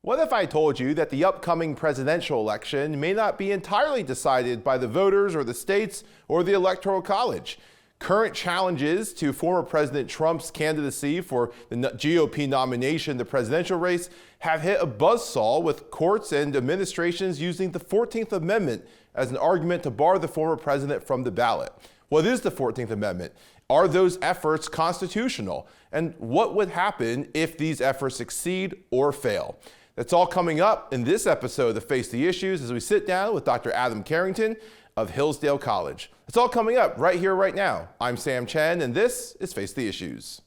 What if I told you that the upcoming presidential election may not be entirely decided by the voters or the states or the Electoral College? Current challenges to former President Trump's candidacy for the GOP nomination, the presidential race, have hit a buzzsaw with courts and administrations using the 14th Amendment as an argument to bar the former president from the ballot. What is the 14th Amendment? Are those efforts constitutional? And what would happen if these efforts succeed or fail? That's all coming up in this episode of Face the Issues as we sit down with Dr. Adam Carrington of Hillsdale College. It's all coming up right here, right now. I'm Sam Chen, and this is Face the Issues.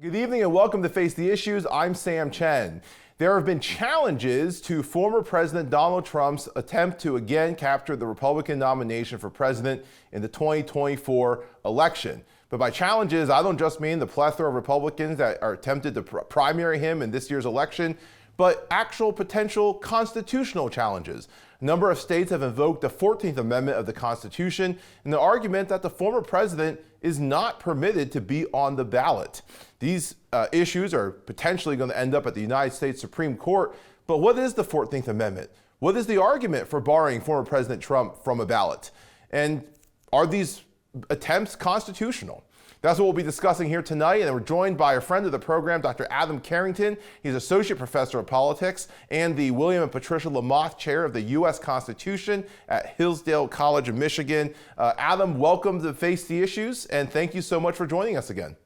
Good evening and welcome to Face the Issues. I'm Sam Chen. There have been challenges to former President Donald Trump's attempt to again capture the Republican nomination for president in the 2024 election. But by challenges, I don't just mean the plethora of Republicans that are tempted to primary him in this year's election, but actual potential constitutional challenges. A number of states have invoked the 14th Amendment of the Constitution in the argument that the former president is not permitted to be on the ballot. These issues are potentially going to end up at the United States Supreme Court. But what is the 14th Amendment? What is the argument for barring former President Trump from a ballot? And are these attempts constitutional? That's what we'll be discussing here tonight, and we're joined by a friend of the program, Dr. Adam Carrington. He's Associate Professor of Politics and the William and Patricia Lamothe Chair of the U.S. Constitution at Hillsdale College of Michigan. Adam, welcome to Face the Issues, and thank you so much for joining us again.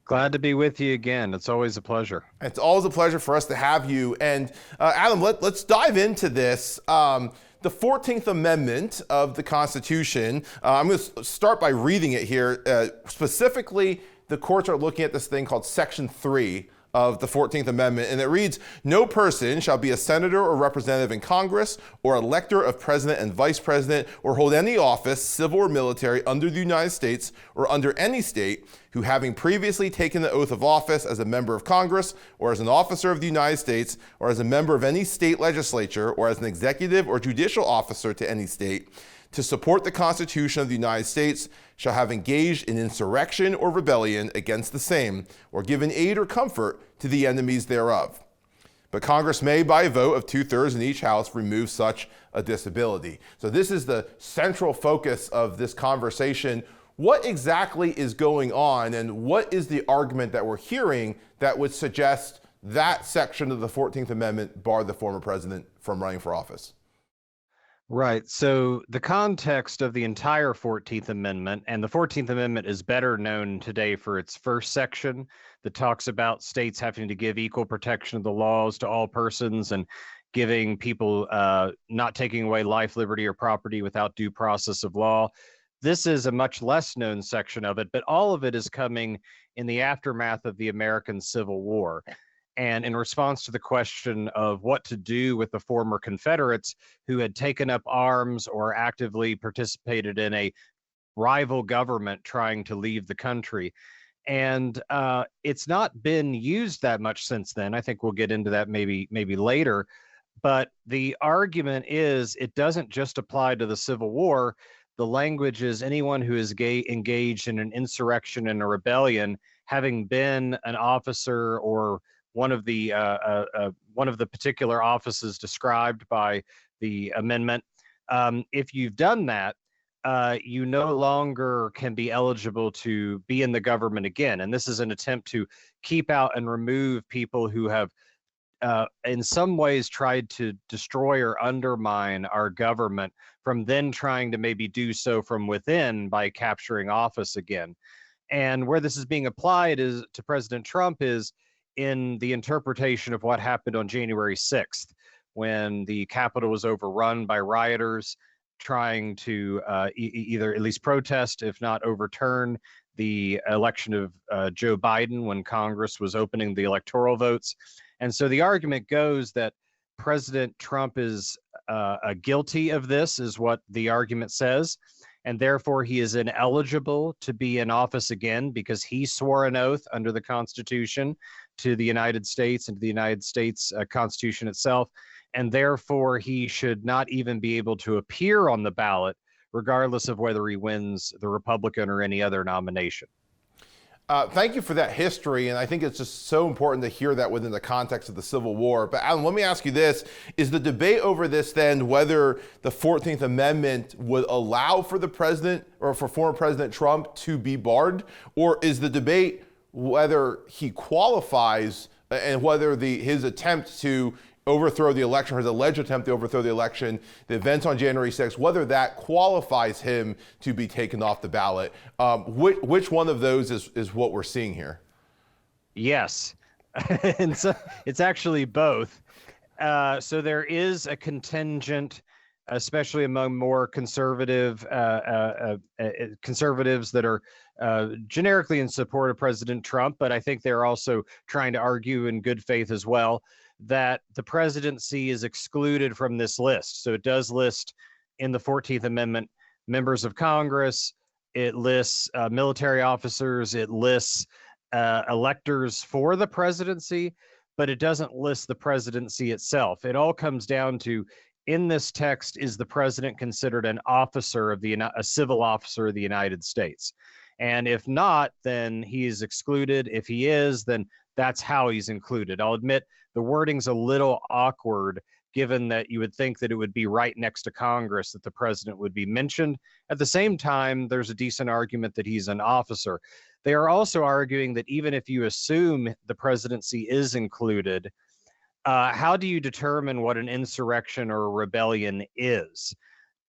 Glad to be with you again. It's always a pleasure. It's always a pleasure for us to have you. And Adam, let's dive into this. The 14th Amendment of the Constitution, I'm going to start by reading it here. Specifically, the courts are looking at this thing called Section 3 of the 14th Amendment, and it reads, "No person shall be a senator or representative in Congress or elector of president and vice president or hold any office, civil or military, under the United States or under any state, who having previously taken the oath of office as a member of Congress or as an officer of the United States or as a member of any state legislature or as an executive or judicial officer to any state, to support the Constitution of the United States, shall have engaged in insurrection or rebellion against the same, or given aid or comfort to the enemies thereof. But Congress may, by a vote of 2/3 in each house, remove such a disability." So this is the central focus of this conversation. What exactly is going on, and what is the argument that we're hearing that would suggest that section of the 14th Amendment barred the former president from running for office? Right. So the context of the entire 14th Amendment, and the 14th Amendment is better known today for its first section that talks about states having to give equal protection of the laws to all persons and giving people not taking away life, liberty, or property without due process of law. This is a much less known section of it, but all of it is coming in the aftermath of the American Civil War. And in response to the question of what to do with the former Confederates who had taken up arms or actively participated in a rival government trying to leave the country. And it's not been used that much since then. I think we'll get into that maybe later. But the argument is it doesn't just apply to the Civil War. The language is anyone who is engaged in an insurrection and a rebellion, having been an officer or one of the particular offices described by the amendment. If you've done that, you no longer can be eligible to be in the government again. And this is an attempt to keep out and remove people who have in some ways tried to destroy or undermine our government from then trying to maybe do so from within by capturing office again. And where this is being applied is to President Trump is in the interpretation of what happened on January 6th, when the Capitol was overrun by rioters trying to either at least protest, if not overturn, the election of Joe Biden when Congress was opening the electoral votes. And so the argument goes that President Trump is guilty of this, is what the argument says, and therefore he is ineligible to be in office again because he swore an oath under the Constitution to the United States and to the United States Constitution itself, and therefore he should not even be able to appear on the ballot, regardless of whether he wins the Republican or any other nomination. Thank you for that history, and I think it's just so important to hear that within the context of the Civil War. But Alan, let me ask you this. Is the debate over this then whether the 14th Amendment would allow for the president or for former President Trump to be barred, or is the debate whether he qualifies and whether his attempt to overthrow the election, or his alleged attempt to overthrow the election, the events on January 6th, whether that qualifies him to be taken off the ballot? Which one of those is what we're seeing here? Yes, and so it's actually both. So there is a contingent, especially among more conservative conservatives that are generically in support of President Trump, but I think they're also trying to argue in good faith as well that the presidency is excluded from this list. So it does list in the 14th Amendment members of Congress, it lists military officers, it lists electors for the presidency, but it doesn't list the presidency itself. It all comes down to, in this text, is the president considered an officer of a civil officer of the United States? And if not, then he is excluded. If he is, then that's how he's included. I'll admit the wording's a little awkward, given that you would think that it would be right next to Congress that the president would be mentioned. At the same time, there's a decent argument that he's an officer. They are also arguing that even if you assume the presidency is included, how do you determine what an insurrection or a rebellion is?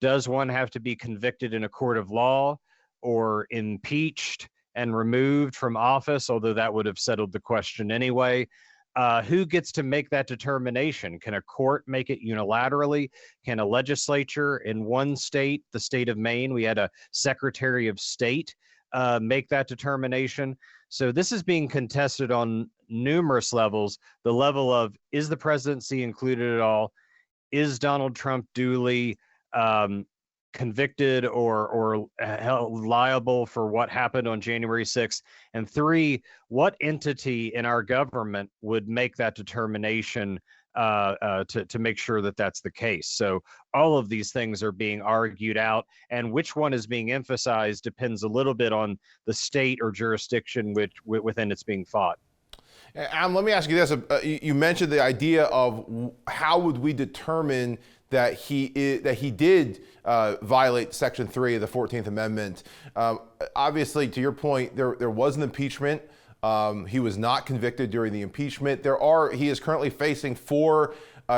Does one have to be convicted in a court of law or impeached and removed from office, although that would have settled the question anyway? Who gets to make that determination? Can a court make it unilaterally? Can a legislature in one state, the state of Maine, we had a Secretary of State make that determination? So this is being contested on numerous levels. The level of, is the presidency included at all? Is Donald Trump duly convicted or held liable for what happened on January 6th? And three, what entity in our government would make that determination to make sure that that's the case? So all of these things are being argued out, and which one is being emphasized depends a little bit on the state or jurisdiction within it's being fought. Let me ask you this. You mentioned the idea of how would we determine that he did violate Section 3 of the 14th Amendment. Obviously, to your point, there was an impeachment. He was not convicted during the impeachment. He is currently facing 4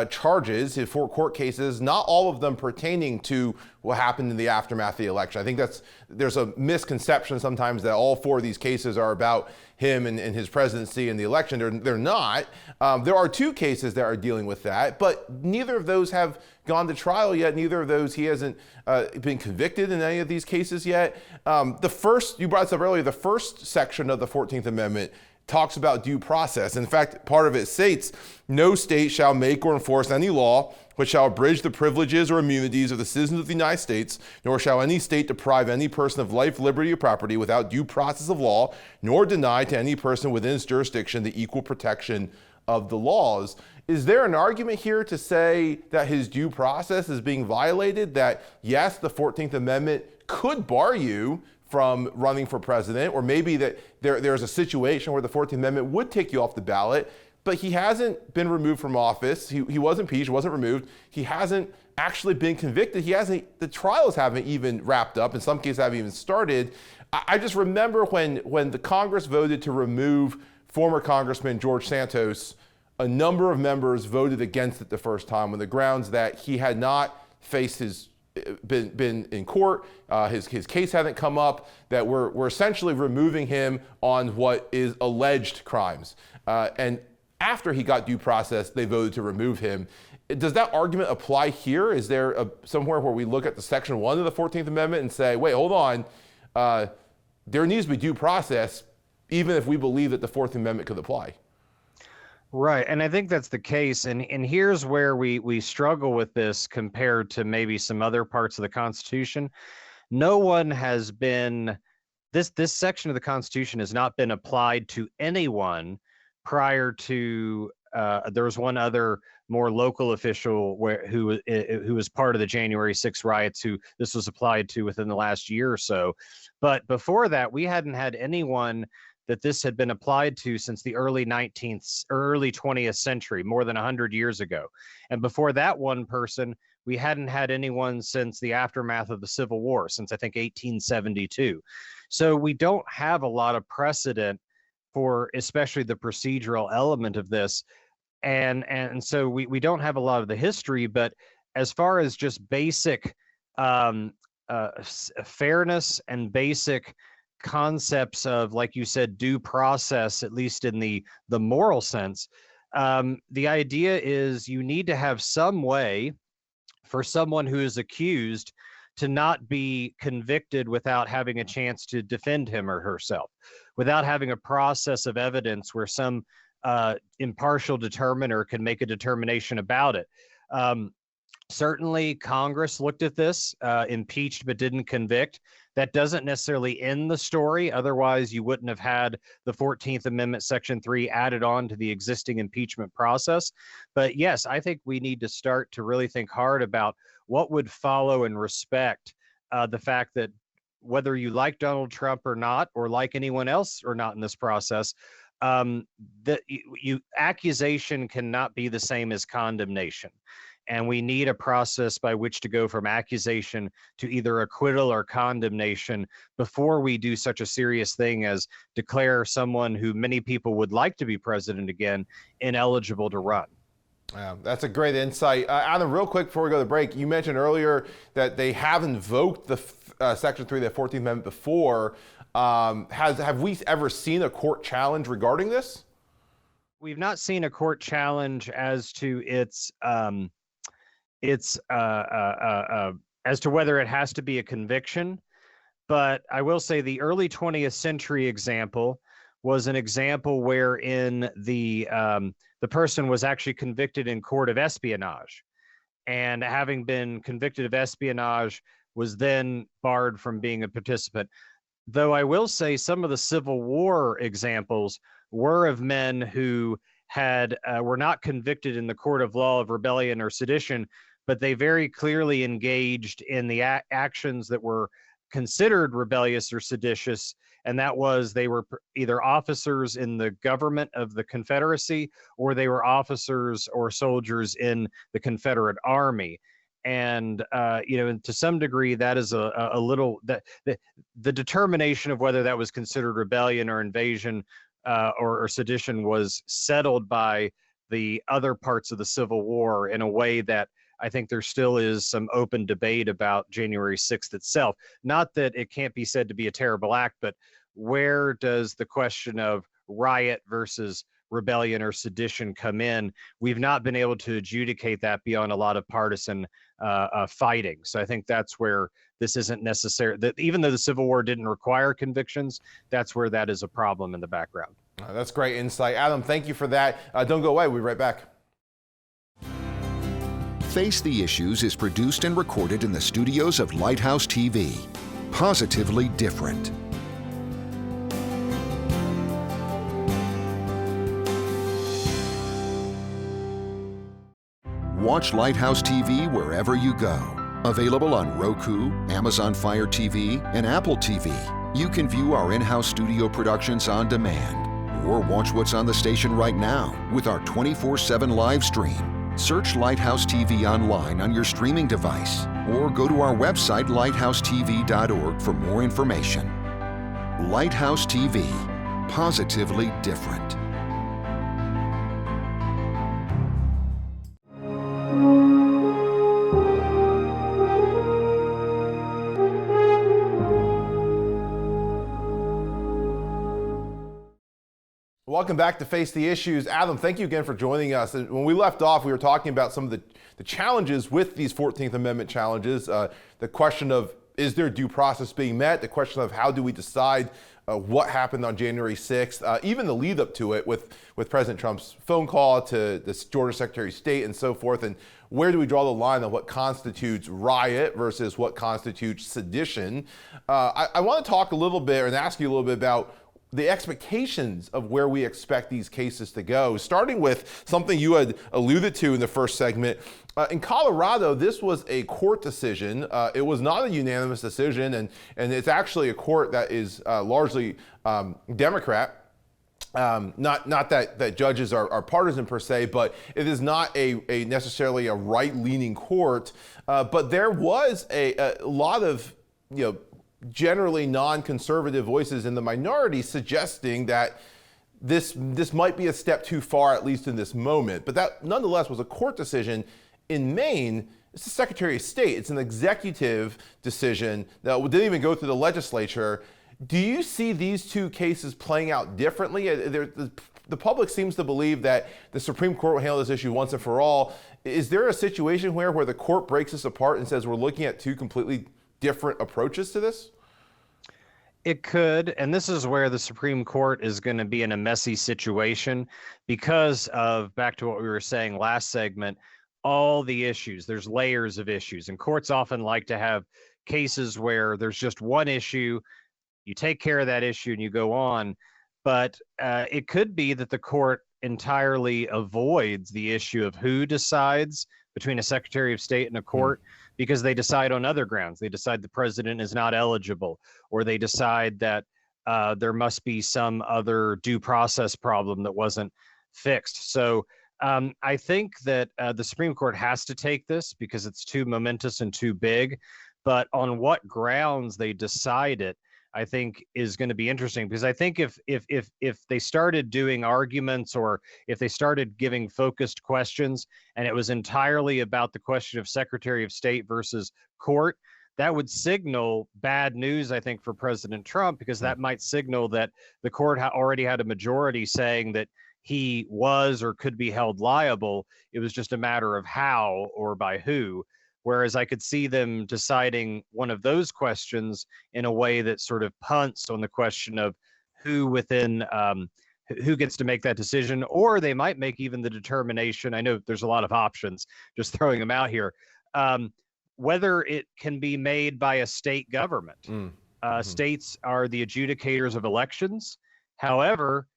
charges, 4 court cases, not all of them pertaining to what happened in the aftermath of the election. I think there's a misconception sometimes that all 4 of these cases are about him and his presidency and the election. They're not. There are 2 cases that are dealing with that, but neither of those have gone to trial yet. Neither of those, he hasn't been convicted in any of these cases yet. The first, you brought this up earlier, the first section of the 14th Amendment talks about due process. In fact, part of it states, no state shall make or enforce any law which shall abridge the privileges or immunities of the citizens of the United States, nor shall any state deprive any person of life, liberty, or property without due process of law, nor deny to any person within its jurisdiction the equal protection of the laws. Is there an argument here to say that his due process is being violated, that yes, the 14th Amendment could bar you from running for president, or maybe that there's a situation where the 14th Amendment would take you off the ballot, but he hasn't been removed from office. He was impeached, wasn't removed. He hasn't actually been convicted. The trials haven't even wrapped up. In some cases, haven't even started. I just remember when the Congress voted to remove former Congressman George Santos, a number of members voted against it the first time on the grounds that he had not faced been in court, his case hadn't come up, that we're essentially removing him on what is alleged crimes. And after he got due process, they voted to remove him. Does that argument apply here? Is there somewhere where we look at the Section 1 of the 14th Amendment and say, wait, hold on, there needs to be due process, even if we believe that the 14th Amendment could apply? Right, and I think that's the case, and here's where we struggle with this compared to maybe some other parts of the Constitution. No one has been, this section of the Constitution has not been applied to anyone prior to there was one other more local official who was part of the January 6th riots who this was applied to within the last year or so. But before that, we hadn't had anyone that this had been applied to since the early 20th century, more than 100 years ago. And before that one person, we hadn't had anyone since the aftermath of the Civil War, since I think 1872. So we don't have a lot of precedent for especially the procedural element of this. And so we don't have a lot of the history, but as far as just basic fairness and basic concepts of, like you said, due process, at least in the moral sense, the idea is you need to have some way for someone who is accused to not be convicted without having a chance to defend him or herself, without having a process of evidence where some impartial determiner can make a determination about it. Certainly, Congress looked at this, impeached but didn't convict. That doesn't necessarily end the story. Otherwise, you wouldn't have had the 14th Amendment, Section 3 added on to the existing impeachment process. But yes, I think we need to start to really think hard about what would follow and respect the fact that whether you like Donald Trump or not, or like anyone else or not in this process, accusation cannot be the same as condemnation. And we need a process by which to go from accusation to either acquittal or condemnation before we do such a serious thing as declare someone who many people would like to be president again ineligible to run. Yeah, that's a great insight. Adam, real quick before we go to the break, you mentioned earlier that they have invoked the Section 3 of the 14th Amendment before. Have we ever seen a court challenge regarding this? We've not seen a court challenge as to as to whether it has to be a conviction. But I will say the early 20th century example was an example wherein the person was actually convicted in court of espionage, and having been convicted of espionage was then barred from being a participant. Though I will say some of the Civil War examples were of men who were not convicted in the court of law of rebellion or sedition, but they very clearly engaged in the actions that were considered rebellious or seditious, and that was they were either officers in the government of the Confederacy or they were officers or soldiers in the Confederate Army. And to some degree, that is a little the determination of whether that was considered rebellion or invasion or sedition was settled by the other parts of the Civil War in a way that I think there still is some open debate about January 6th itself. Not that it can't be said to be a terrible act, but where does the question of riot versus rebellion or sedition come in? We've not been able to adjudicate that beyond a lot of partisan fighting. So I think that's where this isn't necessary. That even though the Civil War didn't require convictions, that's where that is a problem in the background. That's great insight. Adam, thank you for that. Don't go away. We'll be right back. Face the Issues is produced and recorded in the studios of Lighthouse TV. Positively different. Watch Lighthouse TV wherever you go. Available on Roku, Amazon Fire TV, and Apple TV. You can view our in-house studio productions on demand, or watch what's on the station right now with our 24/7 live stream. Search Lighthouse TV online on your streaming device, or go to our website lighthousetv.org for more information. Lighthouse TV. Positively different. Welcome back to Face the Issues. Adam, thank you again for joining us. And when we left off, we were talking about some of the challenges with these 14th Amendment challenges. The question of, is there due process being met? The question of how do we decide what happened on January 6th? Even the lead up to it with President Trump's phone call to the Georgia Secretary of State and so forth. And where do we draw the line on what constitutes riot versus what constitutes sedition? I want to talk a little bit and ask you a little bit about the expectations of where we expect these cases to go, starting with something you had alluded to in the first segment. In Colorado, this was a court decision. It was not a unanimous decision, and it's actually a court that is largely Democrat. Not that judges are partisan per se, but it is not a necessarily a right-leaning court. But there was a lot of, generally non-conservative voices in the minority suggesting that this might be a step too far, at least in this moment. But that nonetheless was a court decision. In Maine, it's the Secretary of State. It's an executive decision that didn't even go through the legislature. Do you see these two cases playing out differently? The public seems to believe that the Supreme Court will handle this issue once and for all. Is there a situation where the court breaks this apart and says we're looking at two completely different approaches to this? It could, and this is where the Supreme Court is going to be in a messy situation because of, back to what we were saying last segment, all the issues. There's layers of issues, and courts often like to have cases where there's just one issue, you take care of that issue and you go on. But it could be that the court entirely avoids the issue of who decides between a Secretary of State and a court because they decide on other grounds. They decide the president is not eligible, or they decide that there must be some other due process problem that wasn't fixed. So I think that the Supreme Court has to take this because it's too momentous and too big. But on what grounds they decide it, I think is going to be interesting, because I think if they started doing arguments, or if they started giving focused questions and it was entirely about the question of Secretary of State versus court, that would signal bad news, I think, for President Trump, because that might signal that the court already had a majority saying that he was or could be held liable. It was just a matter of how or by who. Whereas I could see them deciding one of those questions in a way that sort of punts on the question of who within who gets to make that decision, or they might make even the determination. I know there's a lot of options, just throwing them out here. Whether it can be made by a state government. States are the adjudicators of elections. However,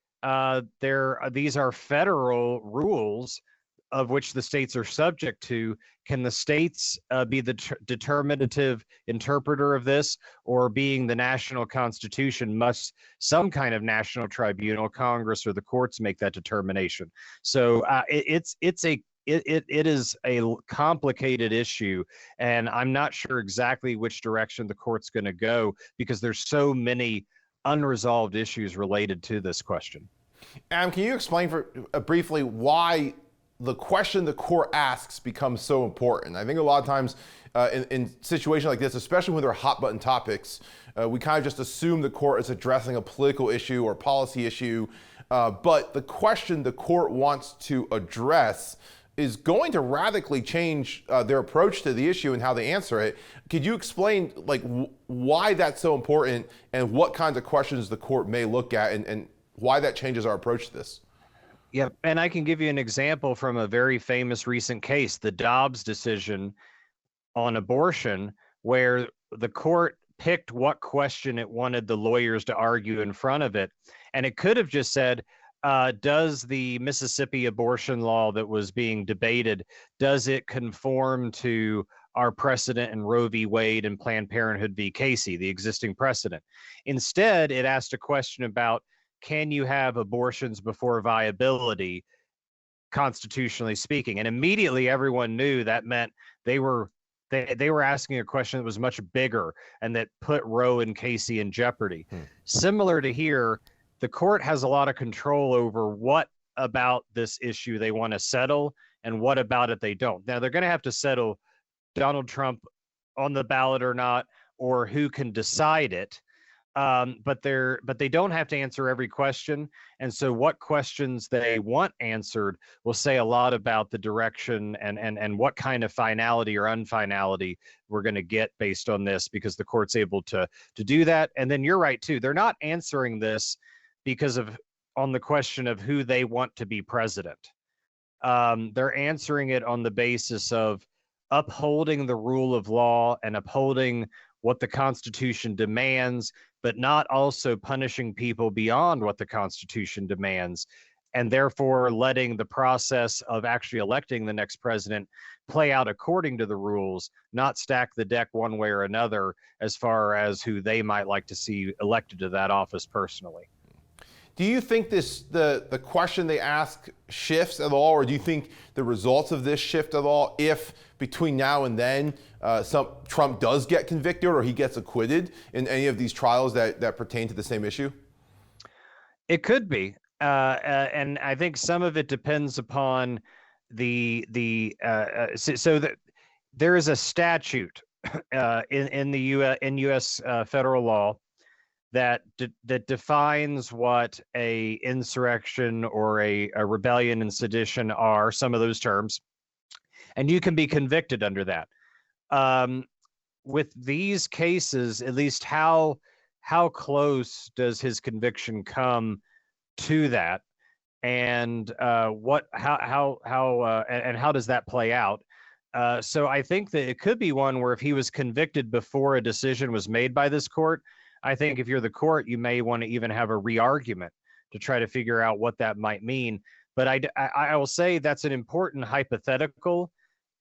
these are federal rules of which the states are subject to. Can the states be the determinative interpreter of this, or being the national constitution, must some kind of national tribunal, Congress or the courts, make that determination? So it is a complicated issue, and I'm not sure exactly which direction the court's going to go, because there's so many unresolved issues related to this question. Can you explain briefly why the question the court asks becomes so important? I think a lot of times in situations like this, especially when there are hot button topics, we kind of just assume the court is addressing a political issue or policy issue, but the question the court wants to address is going to radically change their approach to the issue and how they answer it. Could you explain why that's so important, and what kinds of questions the court may look at, and why that changes our approach to this? Yeah, and I can give you an example from a very famous recent case, the Dobbs decision on abortion, where the court picked what question it wanted the lawyers to argue in front of it. And it could have just said, does the Mississippi abortion law that was being debated, does it conform to our precedent in Roe v. Wade and Planned Parenthood v. Casey, the existing precedent? Instead, it asked a question about, can you have abortions before viability, constitutionally speaking? And immediately everyone knew that meant they were asking a question that was much bigger and that put Roe and Casey in jeopardy. Similar to here, the court has a lot of control over what about this issue they want to settle and what about it they don't. Now, they're going to have to settle Donald Trump on the ballot or not, or who can decide it. But they don't have to answer every question. And so what questions they want answered will say a lot about the direction and what kind of finality or unfinality we're going to get based on this, because the court's able to do that. And then you're right too. They're not answering this because of on the question of who they want to be president. They're answering it on the basis of upholding the rule of law and upholding what the Constitution demands, but not also punishing people beyond what the Constitution demands, and therefore letting the process of actually electing the next president play out according to the rules, not stack the deck one way or another as far as who they might like to see elected to that office personally. Do you think the question they ask shifts at all, or do you think the results of this shift at all if between now and then Trump does get convicted or he gets acquitted in any of these trials that pertain to the same issue? It could be. And I think some of it depends upon there is a statute in U.S. federal law that defines what a insurrection or a rebellion and sedition are, some of those terms, and you can be convicted under that. With these cases, at least how close does his conviction come to that, and how does that play out? So I think that it could be one where if he was convicted before a decision was made by this court, I think if you're the court, you may want to even have a re-argument to try to figure out what that might mean. But I will say that's an important hypothetical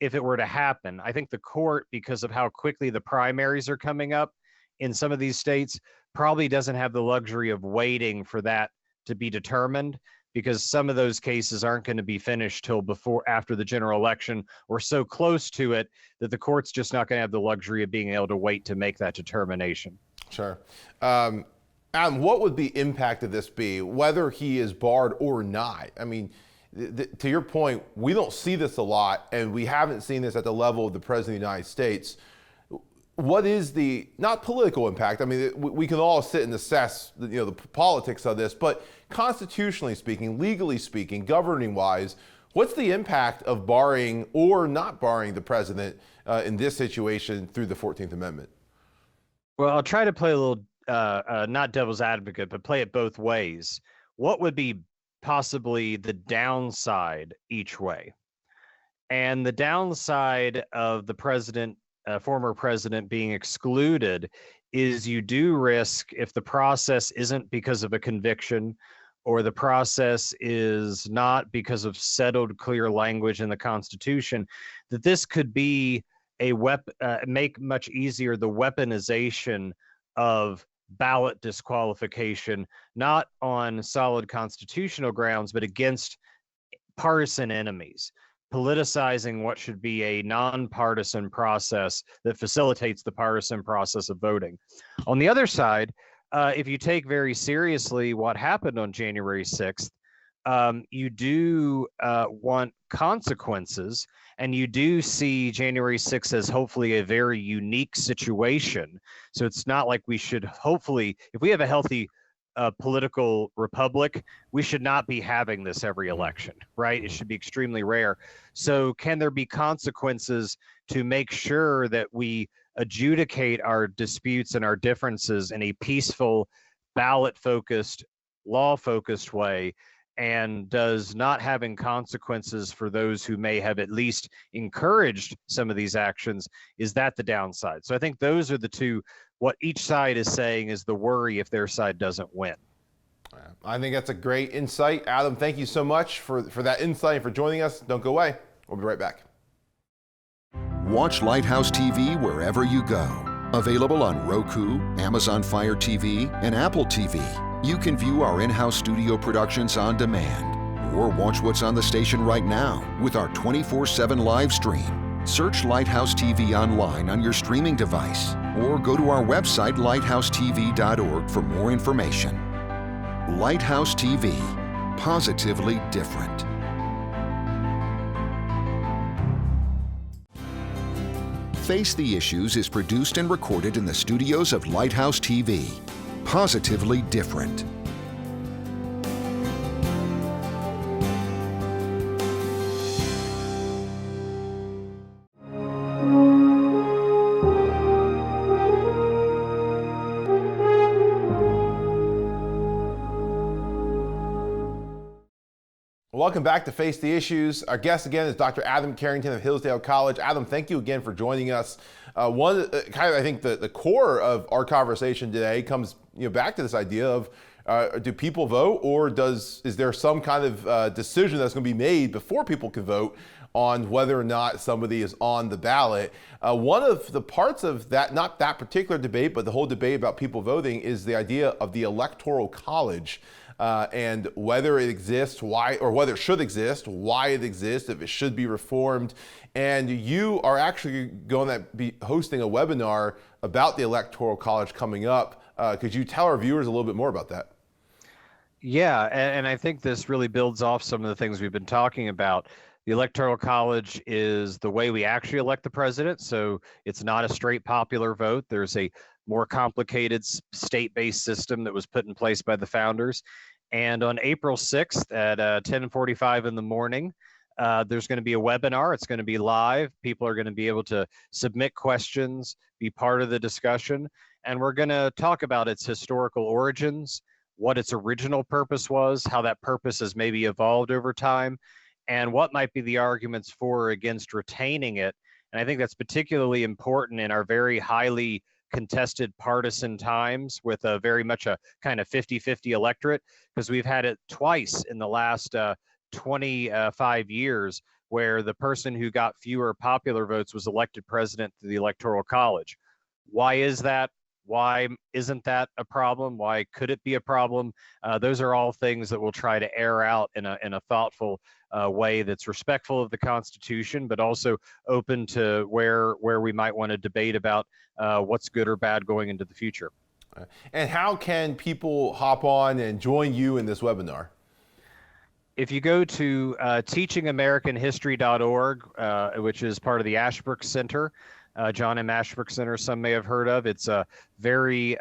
if it were to happen. I think the court, because of how quickly the primaries are coming up in some of these states, probably doesn't have the luxury of waiting for that to be determined, because some of those cases aren't going to be finished till after the general election, or so close to it that the court's just not going to have the luxury of being able to wait to make that determination. Sure. Adam, what would the impact of this be, whether he is barred or not? I mean, to your point, we don't see this a lot, and we haven't seen this at the level of the President of the United States. What is the, not political impact, I mean, we can all sit and assess the politics of this, but constitutionally speaking, legally speaking, governing-wise, what's the impact of barring or not barring the president in this situation through the 14th Amendment? Well, I'll try to play a little, not devil's advocate, but play it both ways. What would be possibly the downside each way? And the downside of the president, former president, being excluded is you do risk, if the process isn't because of a conviction, or the process is not because of settled, clear language in the Constitution, that this could be make much easier the weaponization of ballot disqualification, not on solid constitutional grounds, but against partisan enemies, politicizing what should be a nonpartisan process that facilitates the partisan process of voting. On the other side, if you take very seriously what happened on January 6th, you do want consequences, and you do see January 6th as hopefully a very unique situation. So it's not like we should, hopefully, if we have a healthy political republic, we should not be having this every election, right? It should be extremely rare. So can there be consequences to make sure that we adjudicate our disputes and our differences in a peaceful, ballot-focused, law-focused way? And does not having consequences for those who may have at least encouraged some of these actions, is that the downside? So I think those are the two. What each side is saying is the worry if their side doesn't win. I think that's a great insight. Adam, thank you so much for that insight and for joining us. Don't go away. We'll be right back. Watch Lighthouse TV wherever you go. Available on Roku, Amazon Fire TV, and Apple TV. You can view our in-house studio productions on demand, or watch what's on the station right now with our 24/7 live stream. Search Lighthouse TV online on your streaming device, or go to our website lighthousetv.org for more information. Lighthouse TV, positively different. Face the Issues is produced and recorded in the studios of Lighthouse TV. Positively different. welcome back to Face the Issues. Our guest again is Dr. Adam Carrington of Hillsdale College. Adam, thank you again for joining us. I think the core of our conversation today comes back to this idea of do people vote, or is there some kind of decision that's going to be made before people can vote on whether or not somebody is on the ballot? One of the parts of that, not that particular debate, but the whole debate about people voting, is the idea of the Electoral College. And whether it exists, why, or whether it should exist, why it exists, if it should be reformed. And you are actually going to be hosting a webinar about the Electoral College coming up. Could you tell our viewers a little bit more about that? Yeah, and I think this really builds off some of the things we've been talking about. The Electoral College is the way we actually elect the president, so it's not a straight popular vote. There's a more complicated state-based system that was put in place by the founders. And on April 6th at 10:45 in the morning, there's going to be a webinar. It's going to be live. People are going to be able to submit questions, be part of the discussion, and we're going to talk about its historical origins, what its original purpose was, how that purpose has maybe evolved over time, and what might be the arguments for or against retaining it. And I think that's particularly important in our very highly contested partisan times with a very much a kind of 50-50 electorate, because we've had it twice in the last 25 years where the person who got fewer popular votes was elected president through the Electoral College. Why is that? Why isn't that a problem? Why could it be a problem? Those are all things that we'll try to air out in a thoughtful way that's respectful of the Constitution, but also open to where we might want to debate about what's good or bad going into the future. And how can people hop on and join you in this webinar? If you go to teachingamericanhistory.org, which is part of the Ashbrook Center, John M. Ashbrook Center, some may have heard of. It's very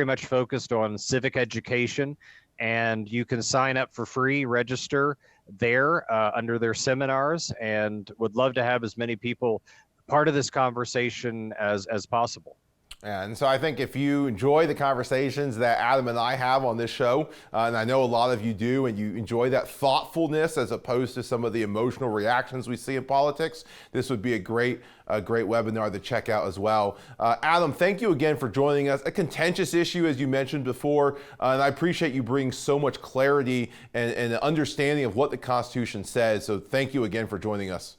much focused on civic education, and you can sign up for free, register there under their seminars, and would love to have as many people part of this conversation as possible. And so I think if you enjoy the conversations that Adam and I have on this show, and I know a lot of you do, and you enjoy that thoughtfulness as opposed to some of the emotional reactions we see in politics, this would be a great webinar to check out as well. Adam, thank you again for joining us. A contentious issue, as you mentioned before, and I appreciate you bringing so much clarity and an understanding of what the Constitution says. So thank you again for joining us.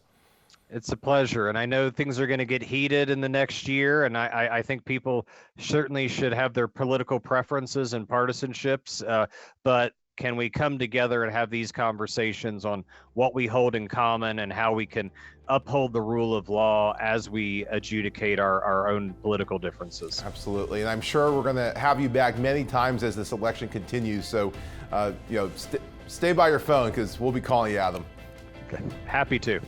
It's a pleasure, and I know things are going to get heated in the next year, and I think people certainly should have their political preferences and partisanships, but can we come together and have these conversations on what we hold in common and how we can uphold the rule of law as we adjudicate our own political differences? Absolutely, and I'm sure we're going to have you back many times as this election continues, so stay by your phone because we'll be calling you, Adam. Okay. Happy to.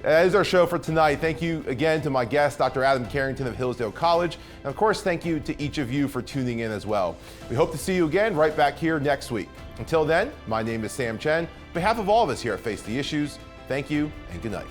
That is our show for tonight. Thank you again to my guest, Dr. Adam Carrington of Hillsdale College. And of course, thank you to each of you for tuning in as well. We hope to see you again right back here next week. Until then, my name is Sam Chen. On behalf of all of us here at Face the Issues, thank you and good night.